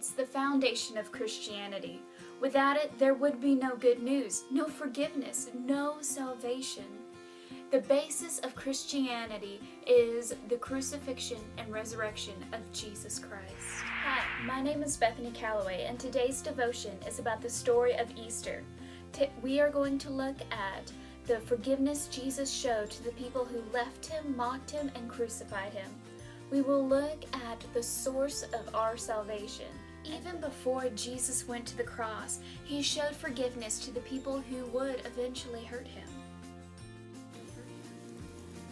It's the foundation of Christianity. Without it, there would be no good news, no forgiveness, no salvation. The basis of Christianity is the crucifixion and resurrection of Jesus Christ. Hi, my name is Bethany Calloway, and today's devotion is about the story of Easter. We are going to look at the forgiveness Jesus showed to the people who left him, mocked him, and crucified him. We will look at the source of our salvation. Even before Jesus went to the cross, he showed forgiveness to the people who would eventually hurt him.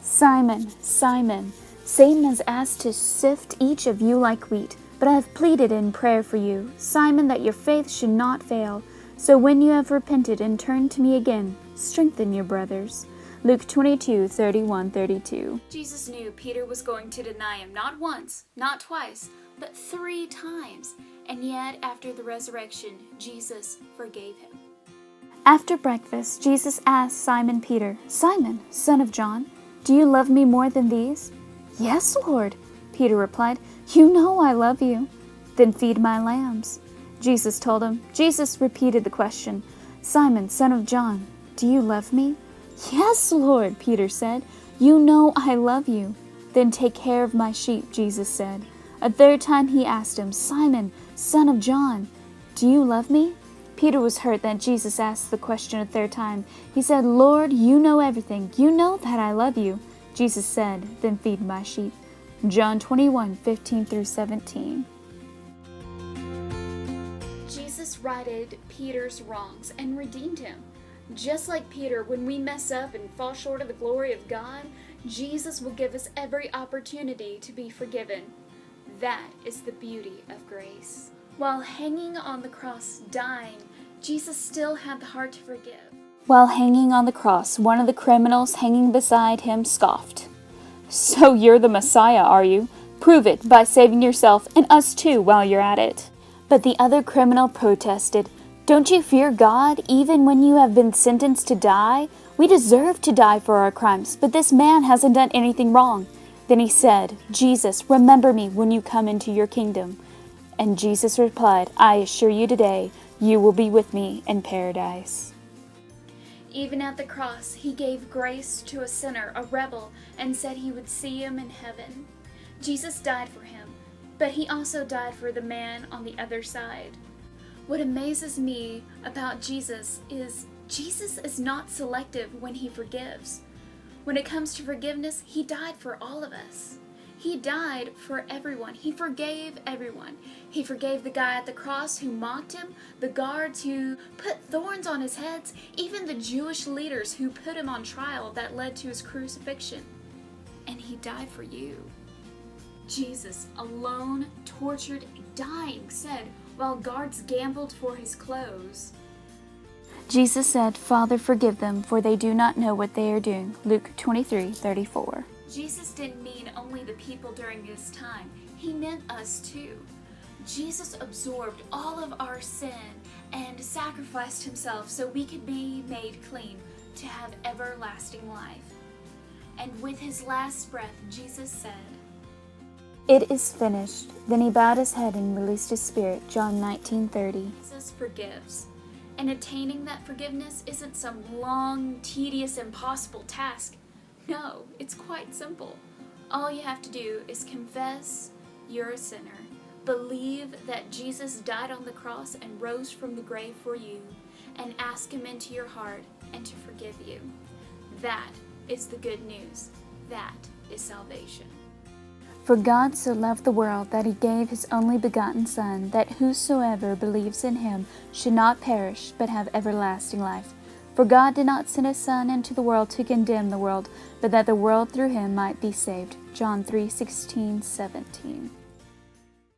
Simon, Simon, Satan has asked to sift each of you like wheat, but I have pleaded in prayer for you, Simon, that your faith should not fail. So when you have repented and turned to me again, strengthen your brothers. Luke 22:31-32. Jesus knew Peter was going to deny him not once, not twice, but 3 times. And yet, after the resurrection, Jesus forgave him. After breakfast, Jesus asked Simon Peter, Simon, son of John, do you love me more than these? Yes, Lord, Peter replied. You know I love you. Then feed my lambs. Jesus told him. Jesus repeated the question, Simon, son of John, do you love me? Yes, Lord, Peter said. You know I love you. Then take care of my sheep, Jesus said. A 3rd time he asked him, Simon, son of John, do you love me? Peter was hurt that Jesus asked the question a 3rd time. He said, Lord, you know everything. You know that I love you. Jesus said, then feed my sheep. John 21:15-17. Jesus righted Peter's wrongs and redeemed him. Just like Peter, when we mess up and fall short of the glory of God, Jesus will give us every opportunity to be forgiven. That is the beauty of grace. While hanging on the cross, dying, Jesus still had the heart to forgive. While hanging on the cross, one of the criminals hanging beside him scoffed. So you're the Messiah, are you? Prove it by saving yourself and us too while you're at it. But the other criminal protested, Don't you fear God even when you have been sentenced to die? We deserve to die for our crimes, but this man hasn't done anything wrong. Then he said, Jesus, remember me when you come into your kingdom. And Jesus replied, I assure you today, you will be with me in paradise. Even at the cross, he gave grace to a sinner, a rebel, and said he would see him in heaven. Jesus died for him, but he also died for the man on the other side. What amazes me about Jesus is not selective when he forgives. When it comes to forgiveness, he died for all of us. He died for everyone. He forgave everyone. He forgave the guy at the cross who mocked him, the guards who put thorns on his heads, even the Jewish leaders who put him on trial that led to his crucifixion. And he died for you. Jesus, alone, tortured, dying, said, while guards gambled for his clothes, Jesus said, Father, forgive them, for they do not know what they are doing. Luke 23:34. Jesus didn't mean only the people during his time. He meant us too. Jesus absorbed all of our sin and sacrificed himself so we could be made clean to have everlasting life. And with his last breath, Jesus said, It is finished. Then he bowed his head and released his spirit. John 19:30. Jesus forgives. And attaining that forgiveness isn't some long, tedious, impossible task. No, it's quite simple. All you have to do is confess you're a sinner, believe that Jesus died on the cross and rose from the grave for you, and ask him into your heart and to forgive you. That is the good news. That is salvation. For God so loved the world that he gave his only begotten Son, that whosoever believes in him should not perish, but have everlasting life. For God did not send his Son into the world to condemn the world, but that the world through him might be saved. John 3:16-17.